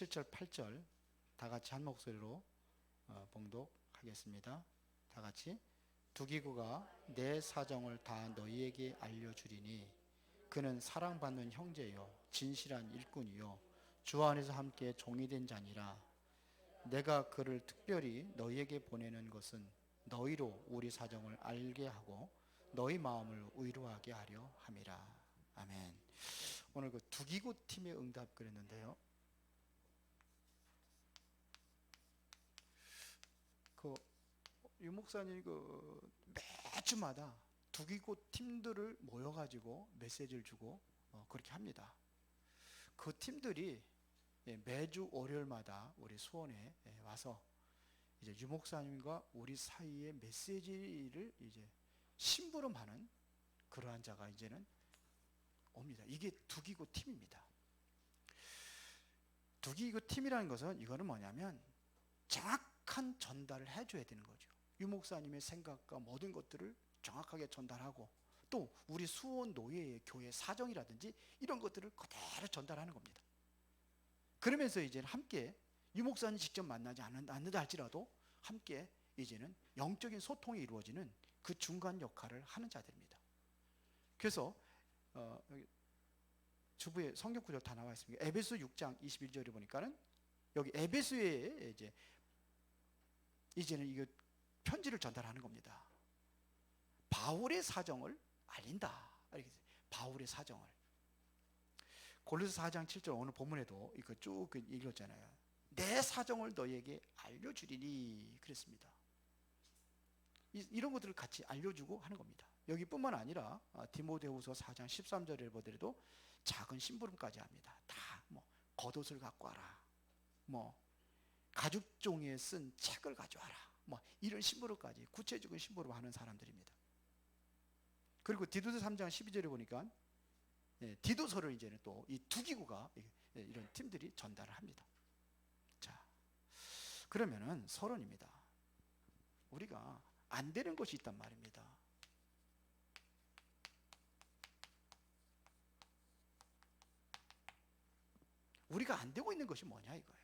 7절 8절 다 같이 한 목소리로 봉독하겠습니다. 다 같이. 두기고가 내 사정을 다 너희에게 알려주리니 그는 사랑받는 형제요 진실한 일꾼이요 주 안에서 함께 종이 된 자니라. 내가 그를 특별히 너희에게 보내는 것은 너희로 우리 사정을 알게 하고 너희 마음을 위로하게 하려 함이라. 아멘. 오늘 그 두기고 팀의 응답 그랬는데요, 그 유목사님이 매주마다 두기고 팀들을 모여가지고 메시지를 주고 그렇게 합니다. 그 팀들이 매주 월요일마다 우리 수원에 와서 이제 유목사님과 우리 사이에 메시지를 이제 심부름하는 그러한 자가 이제는 옵니다. 이게 두기고 팀입니다. 두기고 팀이라는 것은 이거는 뭐냐면 정확한 전달을 해줘야 되는 거죠. 유목사님의 생각과 모든 것들을 정확하게 전달하고 또 우리 수원 노예의 교회 사정이라든지 이런 것들을 그대로 전달하는 겁니다. 그러면서 이제는 함께 유목사님 직접 만나지 않는다 할지라도 함께 이제는 영적인 소통이 이루어지는 그 중간 역할을 하는 자들입니다. 그래서 주부에 성경 구절 다 나와 있습니다. 에베소 6장 21절에 보니까는 여기 에베소에 이제는 이거 편지를 전달하는 겁니다. 바울의 사정을 알린다. 이렇게 바울의 사정을. 골로새 4장 7절 오늘 본문에도 이거 쭉 읽었잖아요. 내 사정을 너희에게 알려주리니 그랬습니다. 이런 것들을 같이 알려주고 하는 겁니다. 여기뿐만 아니라 디모데후서 4장 13절에 보더라도 작은 심부름까지 합니다. 다 겉옷을 갖고 와라, 가죽 종이에 쓴 책을 가져와라, 이런 심부름까지 구체적인 심부름을 하는 사람들입니다. 그리고 디도서 3장 12절에 보니까 디도서를 이제는 또 이 두기고가 이런 팀들이 전달을 합니다. 자, 그러면은 서론입니다. 우리가 안 되는 것이 있단 말입니다. 우리가 안 되고 있는 것이 뭐냐 이거예요.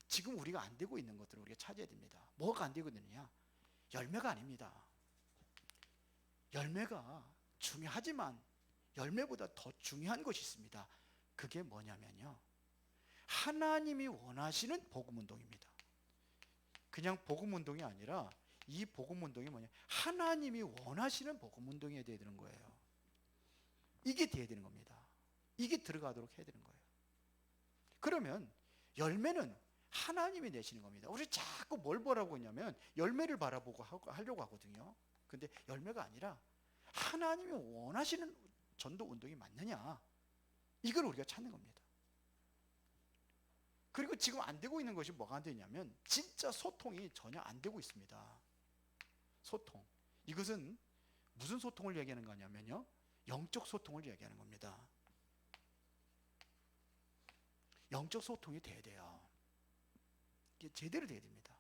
지금 우리가 안 되고 있는 것들을 우리가 찾아야 됩니다. 뭐가 안 되고 있느냐? 열매가 아닙니다. 열매가 중요하지만 열매보다 더 중요한 것이 있습니다. 그게 뭐냐면요, 하나님이 원하시는 복음운동입니다. 그냥 복음운동이 아니라 이 복음운동이 뭐냐, 하나님이 원하시는 복음운동이 돼야 되는 거예요. 이게 돼야 되는 겁니다. 이게 들어가도록 해야 되는 거예요. 그러면 열매는 하나님이 내시는 겁니다. 우리 자꾸 뭘 보라고 하냐면 열매를 바라보고 하려고 하거든요. 근데 열매가 아니라 하나님이 원하시는 전도 운동이 맞느냐, 이걸 우리가 찾는 겁니다. 그리고 지금 안 되고 있는 것이 뭐가 안 되냐면 진짜 소통이 전혀 안 되고 있습니다. 소통. 이것은 무슨 소통을 얘기하는 거냐면요, 영적 소통을 얘기하는 겁니다. 영적 소통이 돼야 돼요. 이게 제대로 돼야 됩니다.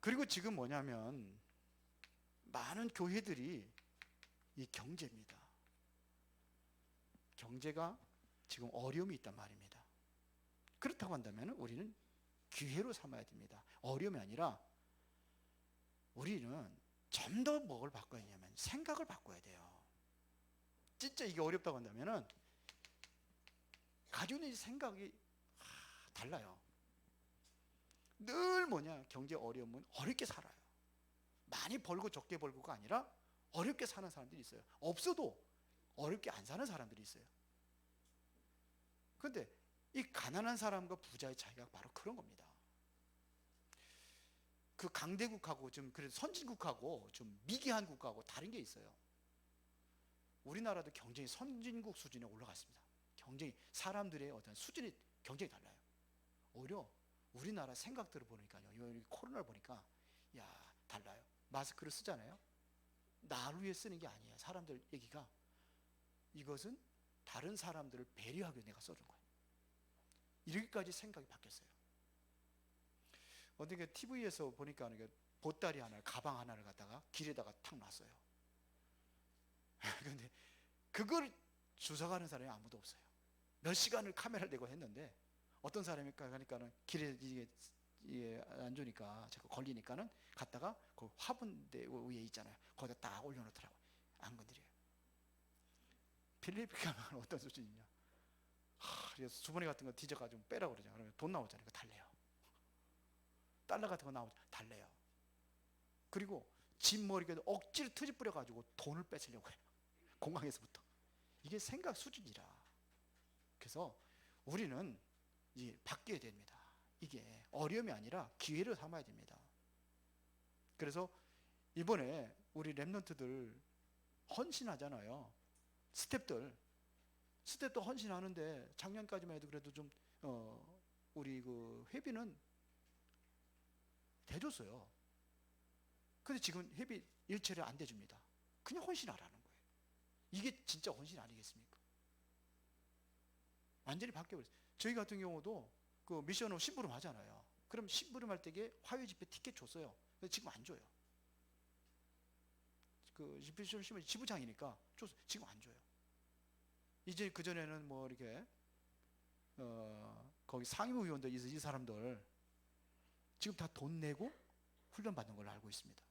그리고 지금 뭐냐면 많은 교회들이 이 경제입니다. 경제가 지금 어려움이 있단 말입니다. 그렇다고 한다면 우리는 기회로 삼아야 됩니다. 어려움이 아니라 우리는 좀 더 뭘 바꿔야 하냐면 생각을 바꿔야 돼요. 진짜 이게 어렵다고 한다면 가지고 있는 생각이 달라요. 늘 경제 어려움은 어렵게 살아요. 많이 벌고 적게 벌고가 아니라 어렵게 사는 사람들이 있어요. 없어도 어렵게 안 사는 사람들이 있어요. 그런데 이 가난한 사람과 부자의 차이가 바로 그런 겁니다. 그 강대국하고 좀 그래도 선진국하고 좀 미개한 국가하고 다른 게 있어요. 우리나라도 경쟁이 선진국 수준에 올라갔습니다. 경쟁이, 사람들의 어떤 수준이 경쟁이 달라요. 오히려 우리나라 생각들을 보니까요, 여기 코로나를 보니까 달라요. 마스크를 쓰잖아요. 나를 위해 쓰는 게 아니에요. 사람들 얘기가 이것은 다른 사람들을 배려하기 위해 내가 써준 거예요. 이렇게까지 생각이 바뀌었어요. 어떻게 TV에서 보니까 보따리 하나를, 가방 하나를 갖다가 길에다가 탁 놨어요. 그런데 그걸 주워가는 사람이 아무도 없어요. 몇 시간을 카메라를 대고 했는데 어떤 사람이 가니까는 길에 이게 안 좋으니까 자꾸 걸리니까는 갔다가 그 화분대 위에 있잖아요. 거기다 딱 올려놓더라고. 안 건드려요. 필리핀 가면 어떤 수준이냐? 그래서 주머니 같은 거 뒤져가지고 빼라고 그러잖아요. 그러면 돈 나오잖아요. 그거 달래요. 달러 같은 거 나오죠. 달래요. 그리고 집 머리에도 억지로 트집 뿌려가지고 돈을 뺏으려고 해요. 공항에서부터. 이게 생각 수준이라. 그래서 우리는 이제 바뀌어야 됩니다. 이게 어려움이 아니라 기회를 삼아야 됩니다. 그래서 이번에 우리 랩런트들 헌신하잖아요. 스텝들 헌신하는데 작년까지만 해도 그래도 좀 우리 그 회비는 대줬어요. 근데 지금 회비 일체를 안 대줍니다. 그냥 헌신하라는 거예요. 이게 진짜 헌신 아니겠습니까? 완전히 바뀌어버렸어요. 저희 같은 경우도 그 미션으로 심부름 하잖아요. 그럼 심부름 할 때에 화요 집회 티켓 줬어요. 근데 지금 안 줘요. 그 미션 심부름 지부장이니까 줬어요. 지금 안 줘요. 이제 그전에는 뭐 이렇게 거기 상임위원들 이 사람들 지금 다 돈 내고 훈련 받는 걸로 알고 있습니다.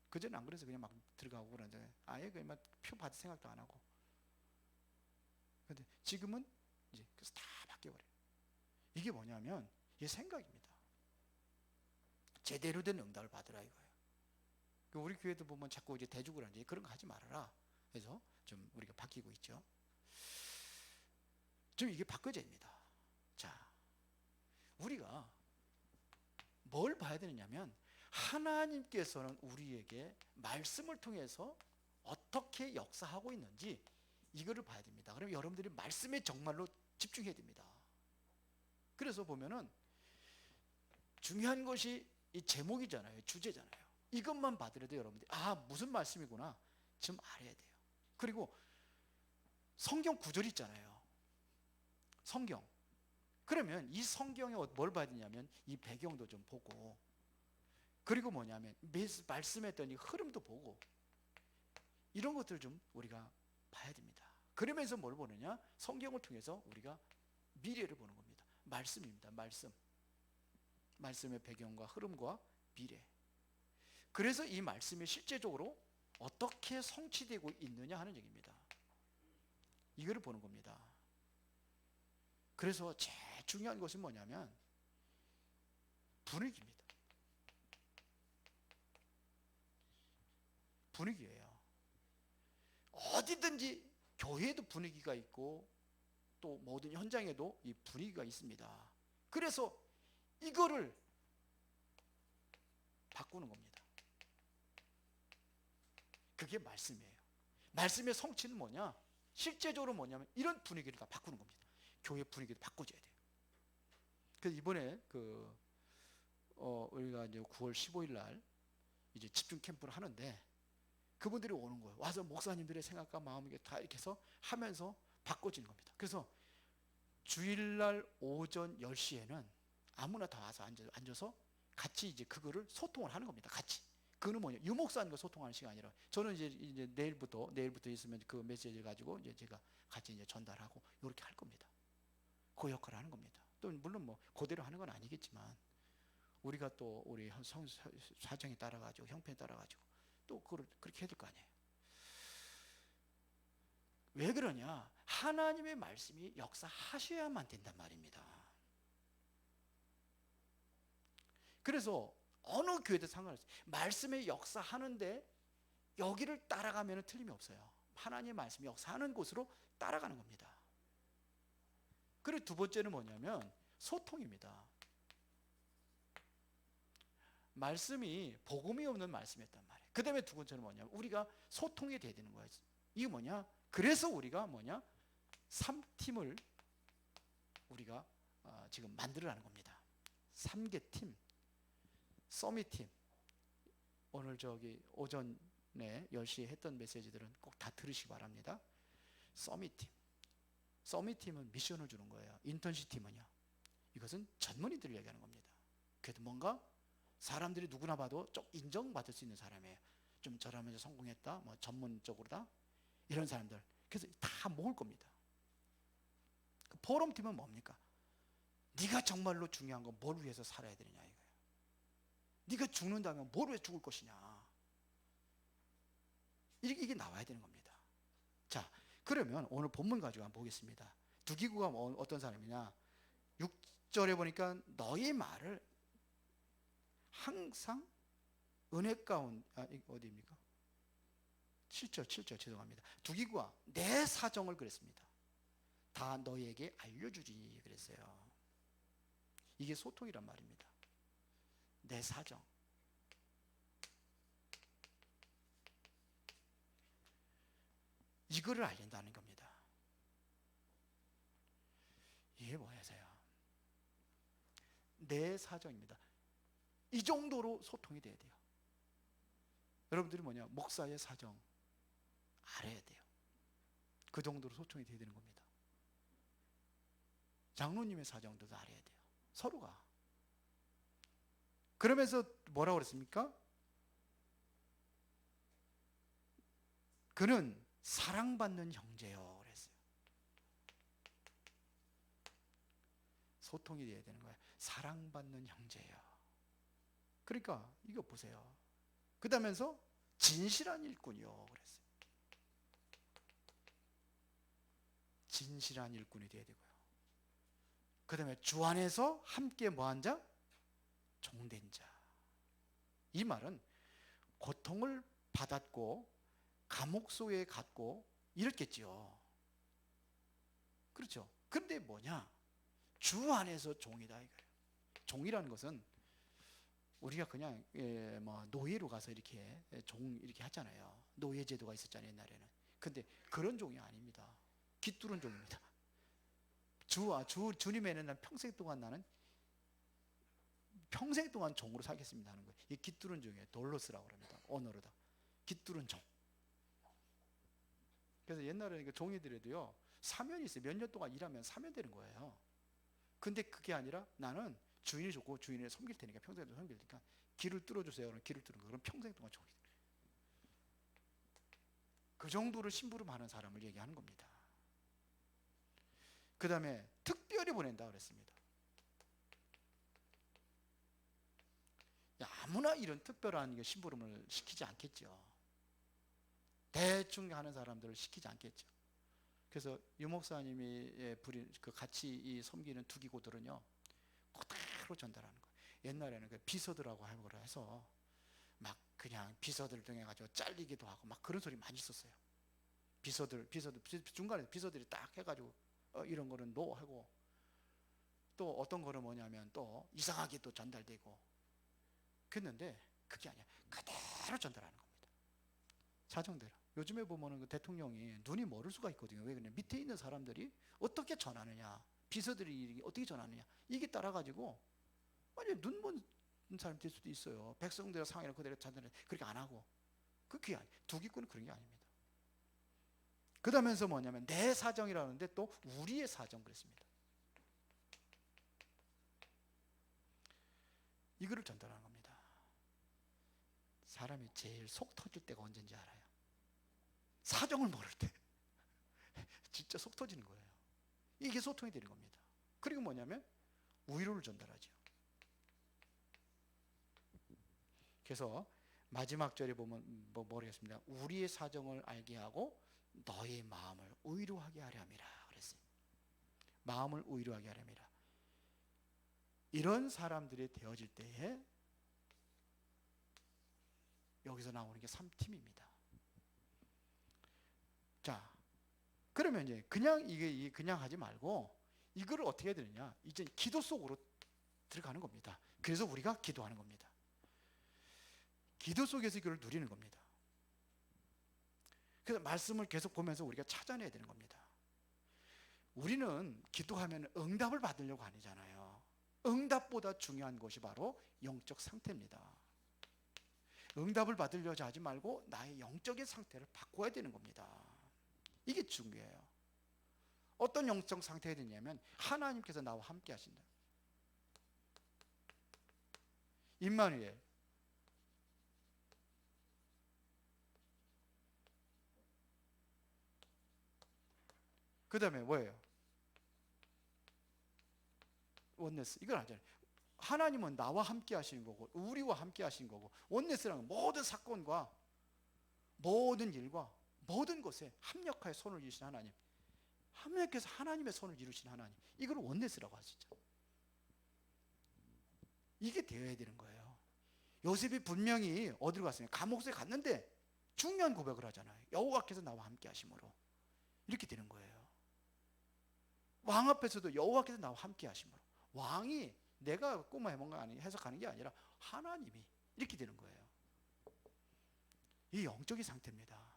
그전엔 안 그래서 그냥 막 들어가고 그러는데 아예 그냥 표 받을 생각도 안 하고. 근데 지금은 이제 그래서 다 바뀌어버려요. 이게 뭐냐면 이게 생각입니다. 제대로 된 응답을 받으라 이거예요. 우리 교회도 보면 자꾸 이제 대주고라는지 그런 거 하지 말아라. 그래서 좀 우리가 바뀌고 있죠. 좀 이게 바꿔져야 됩니다. 자, 우리가 뭘 봐야 되느냐면 하나님께서는 우리에게 말씀을 통해서 어떻게 역사하고 있는지 이거를 봐야 됩니다. 그럼 여러분들이 말씀에 정말로 집중해야 됩니다. 그래서 보면은 중요한 것이 이 제목이잖아요. 주제잖아요. 이것만 받으려도 여러분들이 무슨 말씀이구나 좀 알아야 돼요. 그리고 성경 구절이 있잖아요. 성경. 그러면 이 성경에 뭘 봐야 되냐면 이 배경도 좀 보고, 그리고 뭐냐면 말씀에 있던 이 흐름도 보고, 이런 것들을 좀 우리가 봐야 됩니다. 그러면서 뭘 보느냐? 성경을 통해서 우리가 미래를 보는 겁니다. 말씀입니다. 말씀의 배경과 흐름과 미래. 그래서 이 말씀이 실제적으로 어떻게 성취되고 있느냐 하는 얘기입니다. 이거를 보는 겁니다. 그래서 제일 중요한 것은 뭐냐면 분위기입니다. 분위기예요. 어디든지 교회에도 분위기가 있고 또 모든 현장에도 이 분위기가 있습니다. 그래서 이거를 바꾸는 겁니다. 그게 말씀이에요. 말씀의 성취는 뭐냐? 실제적으로 뭐냐면 이런 분위기를 다 바꾸는 겁니다. 교회 분위기를 바꿔줘야 돼요. 그래서 이번에 우리가 이제 9월 15일 날 이제 집중 캠프를 하는데 그분들이 오는 거예요. 와서 목사님들의 생각과 마음을 다 이렇게 해서 하면서 바꿔지는 겁니다. 그래서 주일날 오전 10시에는 아무나 다 와서 앉아서 같이 이제 그거를 소통을 하는 겁니다. 같이. 그거는 뭐냐? 유목사님과 소통하는 시간이라. 저는 이제 내일부터 있으면 그 메시지를 가지고 이제 제가 같이 이제 전달하고 이렇게 할 겁니다. 그 역할을 하는 겁니다. 또 물론 뭐 그대로 하는 건 아니겠지만 우리가 또 우리 사정에 따라 가지고 형편에 따라 가지고 또 그걸 그렇게 해야 될 거 아니에요. 왜 그러냐? 하나님의 말씀이 역사하셔야만 된단 말입니다. 그래서 어느 교회도 상관없어요. 말씀의 역사하는데 여기를 따라가면 틀림이 없어요. 하나님의 말씀이 역사하는 곳으로 따라가는 겁니다. 그리고 두 번째는 뭐냐면 소통입니다. 말씀이 복음이 없는 말씀이었단 말이에요. 그 다음에 두 번째는 뭐냐면 우리가 소통이 돼야 되는 거예요. 이게 뭐냐? 그래서 우리가 3팀을 우리가 지금 만들어가는 겁니다. 3개 팀, 서밋팀. 오늘 오전에 10시에 했던 메시지들은 꼭 다 들으시기 바랍니다. 서밋팀은 미션을 주는 거예요. 인턴십팀은요, 이것은 전문의들을 얘기하는 겁니다. 그래도 뭔가 사람들이 누구나 봐도 좀 인정받을 수 있는 사람이에요. 좀 저라면서 성공했다, 뭐 전문적으로다, 이런 사람들. 그래서 다 모을 겁니다. 포럼팀은 뭡니까? 네가 정말로 중요한 건 뭘 위해서 살아야 되느냐 이거예요. 네가 죽는다면 뭘 위해 죽을 것이냐. 이게 나와야 되는 겁니다. 자, 그러면 오늘 본문 가지고 한번 보겠습니다. 두기구가 어떤 사람이냐? 6절에 보니까 너희 말을 항상 은혜 가운데, 어디입니까? 7절 죄송합니다. 두기구와 내 사정을 그랬습니다. 다 너희에게 알려주리 그랬어요. 이게 소통이란 말입니다. 내 사정. 이거를 알린다는 겁니다. 이게 뭐예요? 내 사정입니다. 이 정도로 소통이 돼야 돼요. 여러분들이 뭐냐? 목사의 사정 알아야 돼요. 그 정도로 소통이 돼야 되는 겁니다. 장로님의 사정도 알아야 돼요. 서로가. 그러면서 뭐라고 그랬습니까? 그는 사랑받는 형제요 그랬어요. 소통이 돼야 되는 거예요. 사랑받는 형제요. 그러니까 이거 보세요. 그다음에서 진실한 일꾼이요 그랬어요. 진실한 일꾼이 돼야 되고요. 그 다음에 주 안에서 함께 뭐한 자? 종된 자. 이 말은 고통을 받았고 감옥 속에 갔고 이랬겠지요. 그렇죠. 근데 뭐냐? 주 안에서 종이다 이거예요. 종이라는 것은 우리가 그냥 뭐 노예로 가서 이렇게 종 이렇게 하잖아요. 노예 제도가 있었잖아요 옛날에는. 근데 그런 종이 아닙니다. 깃두른 종입니다. 주님에는 난 평생 동안 나는 평생 동안 종으로 살겠습니다 하는 거예요. 이 깃두른 종이에요. 돌로스라고 합니다. 언어로다. 깃두른 종. 그래서 옛날에는 그 종이들에도요 사면이 있어요. 몇 년 동안 일하면 사면 되는 거예요. 근데 그게 아니라 나는 주인이 좋고 주인을 섬길 테니까 평생 동안 섬길 테니까 길을 뚫어주세요. 그럼 길을 뚫는 거. 그럼 평생 동안 종이. 그 정도로 심부름하는 사람을 얘기하는 겁니다. 그 다음에 특별히 보낸다 그랬습니다. 아무나 이런 특별한 심부름을 시키지 않겠죠. 대충 하는 사람들을 시키지 않겠죠. 그래서 유 목사님이 같이 이 섬기는 두기고들은요 그대로 전달하는 거예요. 옛날에는 그 비서들하고 해서 막 그냥 비서들 통해 가지고 잘리기도 하고 막 그런 소리 많이 있었어요. 비서들 중간에 비서들이 딱 해가지고 이런 거는 노 하고 또 어떤 거는 뭐냐면 또 이상하게 또 전달되고 그랬는데 그게 아니야. 그대로 전달하는 겁니다. 사정대로. 요즘에 보면은 그 대통령이 눈이 멀을 수가 있거든요. 왜 그러냐? 밑에 있는 사람들이 어떻게 전하느냐, 비서들이 어떻게 전하느냐 이게 따라가지고 완전 눈 먼 사람 될 수도 있어요. 백성들의 상황을 그대로 전달해 그렇게 안 하고 그게 아니. 두기꾼은 그런 게 아닙니다. 그러면서 뭐냐면 내 사정이라는데 또 우리의 사정 그랬습니다. 이거를 전달하는 겁니다. 사람이 제일 속 터질 때가 언제인지 알아요? 사정을 모를 때 진짜 속 터지는 거예요. 이게 소통이 되는 겁니다. 그리고 뭐냐면 위로를 전달하죠. 그래서 마지막 절에 보면 모르겠습니다. 우리의 사정을 알게 하고 너의 마음을 의로하게 하려 함이라 그랬어요. 마음을 의로하게 하려 함이라. 이런 사람들이 되어질 때에 여기서 나오는 게 3팀입니다. 자, 그러면 이제 그냥 이게 그냥 하지 말고 이거를 어떻게 해야 되느냐? 이제 기도 속으로 들어가는 겁니다. 그래서 우리가 기도하는 겁니다. 기도 속에서 이걸 누리는 겁니다. 그래서 말씀을 계속 보면서 우리가 찾아내야 되는 겁니다. 우리는 기도하면 응답을 받으려고 아니잖아요. 응답보다 중요한 것이 바로 영적 상태입니다. 응답을 받으려고 하지 말고 나의 영적인 상태를 바꿔야 되는 겁니다. 이게 중요해요. 어떤 영적 상태가 되냐면 하나님께서 나와 함께 하신다. 임마누엘. 그 다음에 뭐예요? 원네스 이걸 아잖아요. 하나님은 나와 함께 하시는 거고 우리와 함께 하시는 거고, 원네스라는 모든 사건과 모든 일과 모든 것에 합력하여 손을 이루신 하나님, 합력해서 하나님의 손을 이루신 하나님, 이걸 원네스라고 하시죠. 이게 되어야 되는 거예요. 요셉이 분명히 어디로 갔습니까? 감옥에 갔는데 중요한 고백을 하잖아요. 여호와께서 나와 함께 하심으로. 이렇게 되는 거예요. 왕 앞에서도 여호와께서 나와 함께 하심으로. 왕이 내가 꿈을 해석하는 게 아니라 하나님이 이렇게 되는 거예요. 이 영적인 상태입니다.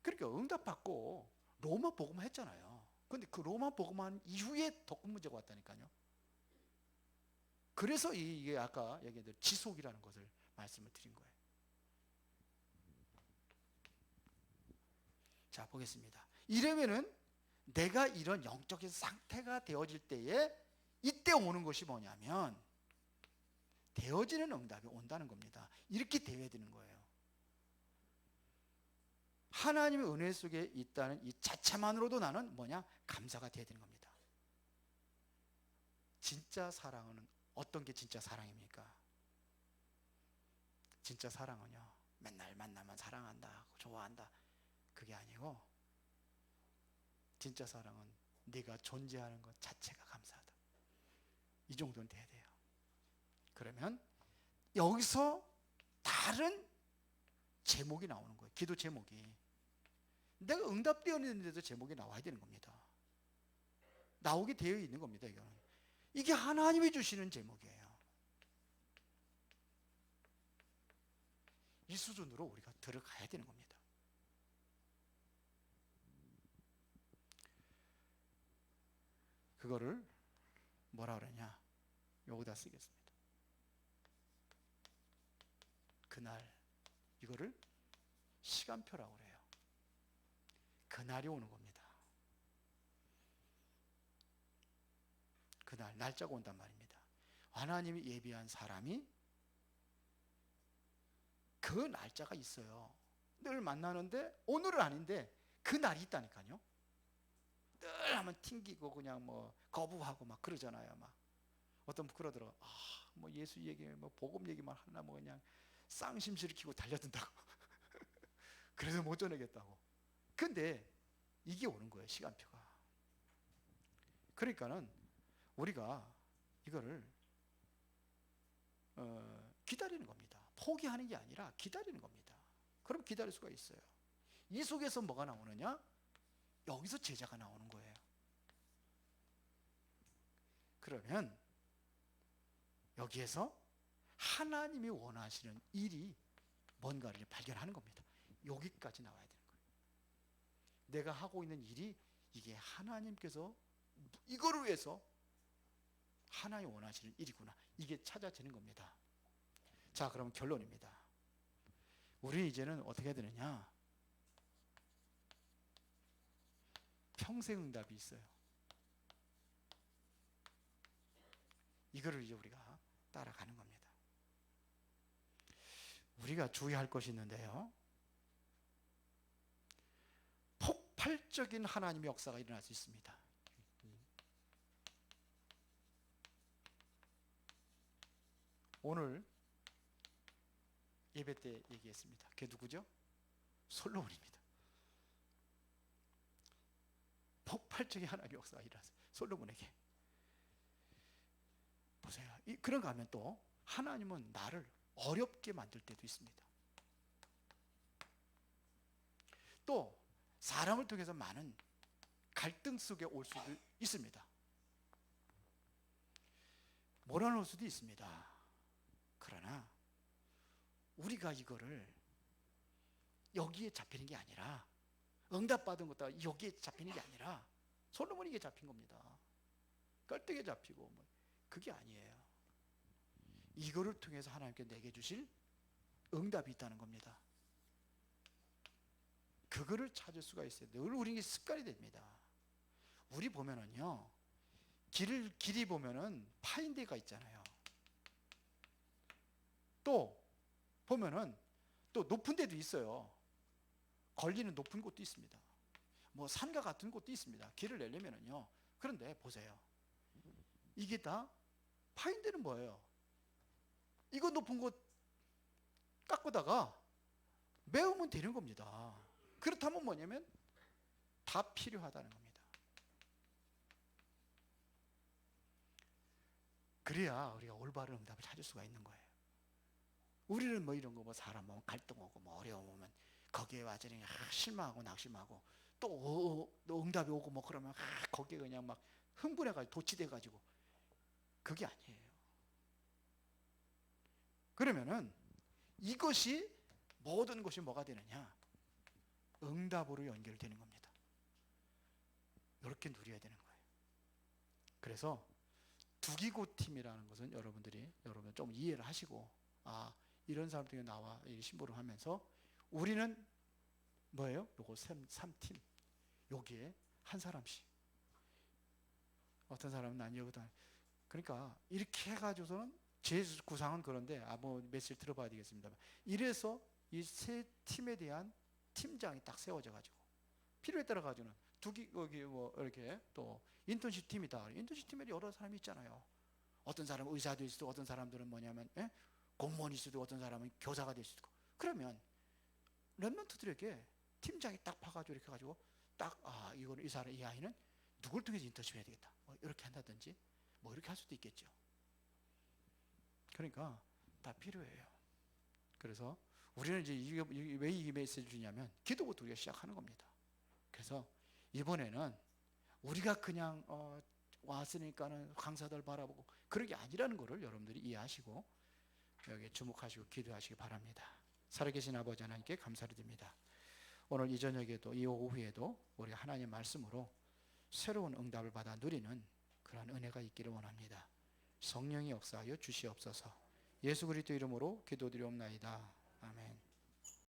그러니까 응답받고 로마 복음을 했잖아요. 그런데 그 로마 복음한 이후에 독금 문제가 왔다니까요. 그래서 이게 아까 얘기했던 지속이라는 것을 말씀을 드린 거예요. 자, 보겠습니다. 이러면은 내가 이런 영적인 상태가 되어질 때에 이때 오는 것이 뭐냐면 되어지는 응답이 온다는 겁니다. 이렇게 되어야 되는 거예요. 하나님의 은혜 속에 있다는 이 자체만으로도 나는 뭐냐? 감사가 되어야 되는 겁니다. 진짜 사랑은 어떤 게 진짜 사랑입니까? 진짜 사랑은요, 맨날 만나면 사랑한다, 좋아한다, 그게 아니고 진짜 사랑은 네가 존재하는 것 자체가 감사하다. 이 정도는 돼야 돼요. 그러면 여기서 다른 제목이 나오는 거예요. 기도 제목이. 내가 응답되었는데도 제목이 나와야 되는 겁니다. 나오게 되어 있는 겁니다. 이거는. 이게 하나님이 주시는 제목이에요. 이 수준으로 우리가 들어가야 되는 겁니다. 그거를 뭐라 그러냐? 여기다 쓰겠습니다. 그날, 이거를 시간표라고 그래요. 그날이 오는 겁니다. 그날, 날짜가 온단 말입니다. 하나님이 예비한 사람이 그 날짜가 있어요. 늘 만나는데 오늘은 아닌데 그 날이 있다니까요. 늘 하면 튕기고 그냥 뭐 거부하고 막 그러잖아요. 막 어떤 분 그러더라고. 뭐 예수 얘기, 뭐 복음 얘기만 하나 뭐 그냥 쌍심시를 키고 달려든다고. 그래서 못 전하겠다고. 근데 이게 오는 거예요, 시간표가. 그러니까는 우리가 이거를 기다리는 겁니다. 포기하는 게 아니라 기다리는 겁니다. 그럼 기다릴 수가 있어요. 이 속에서 뭐가 나오느냐? 여기서 제자가 나오는 거예요. 그러면 여기에서 하나님이 원하시는 일이 뭔가를 발견하는 겁니다. 여기까지 나와야 되는 거예요. 내가 하고 있는 일이 이게 하나님께서 이거를 위해서 하나님 원하시는 일이구나. 이게 찾아지는 겁니다. 자, 그럼 결론입니다. 우리 이제는 어떻게 해야 되느냐? 평생 응답이 있어요. 이거를 이제 우리가 따라가는 겁니다. 우리가 주의할 것이 있는데요. 폭발적인 하나님의 역사가 일어날 수 있습니다. 오늘 예배 때 얘기했습니다. 그게 누구죠? 솔로몬입니다. 폭발적인 하나님의 역사가 일어났어요. 솔로몬에게. 보세요. 그런가 하면 또 하나님은 나를 어렵게 만들 때도 있습니다. 또 사람을 통해서 많은 갈등 속에 올 수도 있습니다. 몰아넣을 수도 있습니다. 그러나 우리가 이거를 여기에 잡히는 게 아니라, 응답받은 것도 여기에 잡히는 게 아니라 솔로몬이 이게 잡힌 겁니다. 깔때기에 잡히고 뭐 그게 아니에요. 이거를 통해서 하나님께 내게 주실 응답이 있다는 겁니다. 그거를 찾을 수가 있어요. 늘 우리에게 습관이 됩니다. 우리 보면은요, 길이 보면은 파인 데가 있잖아요. 또 보면은 또 높은 데도 있어요. 걸리는 높은 곳도 있습니다. 뭐 산과 같은 곳도 있습니다. 길을 내려면은요. 그런데 보세요. 이게 다 파인데는 뭐예요? 이거 높은 곳 깎고다가 메우면 되는 겁니다. 그렇다면 뭐냐면 다 필요하다는 겁니다. 그래야 우리가 올바른 응답을 찾을 수가 있는 거예요. 우리는 뭐 이런 거 뭐 사람 뭐 갈등 오고 뭐 어려움 오면 거기에 완전히 실망하고 낙심하고 또 응답이 오고 뭐 그러면 거기에 그냥 막 흥분해가지고 도취돼가지고 그게 아니에요. 그러면은 이것이 모든 것이 뭐가 되느냐? 응답으로 연결되는 겁니다. 이렇게 누려야 되는 거예요. 그래서 두기고팀이라는 것은 여러분 좀 이해를 하시고 이런 사람들이 나와 심부름 하면서 우리는 뭐예요? 요거 3팀 여기에 한 사람씩 어떤 사람은 난 여기다 그러니까 이렇게 해가지고서는 제 구상은 그런데 뭐 메시지를 들어봐야 되겠습니다. 이래서 이 세 팀에 대한 팀장이 딱 세워져 가지고 필요에 따라 가지고는 여기 뭐 이렇게 또 인턴십 팀이다. 인턴십 팀에 여러 사람이 있잖아요. 어떤 사람은 의사도 있을 수도 어떤 사람들은 뭐냐면 공무원일 수도 어떤 사람은 교사가 될 수도 있고 그러면 랩런트들에게 팀장이 딱 파가지고 이렇게 해가지고 딱 이거는 이 아이는 누굴 통해서 인턴십 해야 되겠다. 뭐 이렇게 한다든지 뭐 이렇게 할 수도 있겠죠. 그러니까 다 필요해요. 그래서 우리는 이제 왜 이 메시지를 주냐면 기도부터 우리가 시작하는 겁니다. 그래서 이번에는 우리가 그냥 왔으니까는 강사들 바라보고 그런 게 아니라는 것을 여러분들이 이해하시고 여기에 주목하시고 기도하시기 바랍니다. 살아계신 아버지 하나님께 감사를 드립니다. 오늘 이 저녁에도 이 오후에도 우리가 하나님의 말씀으로 새로운 응답을 받아 누리는 그러한 은혜가 있기를 원합니다. 성령이 역사하여 주시옵소서. 예수 그리스도 이름으로 기도드리옵나이다.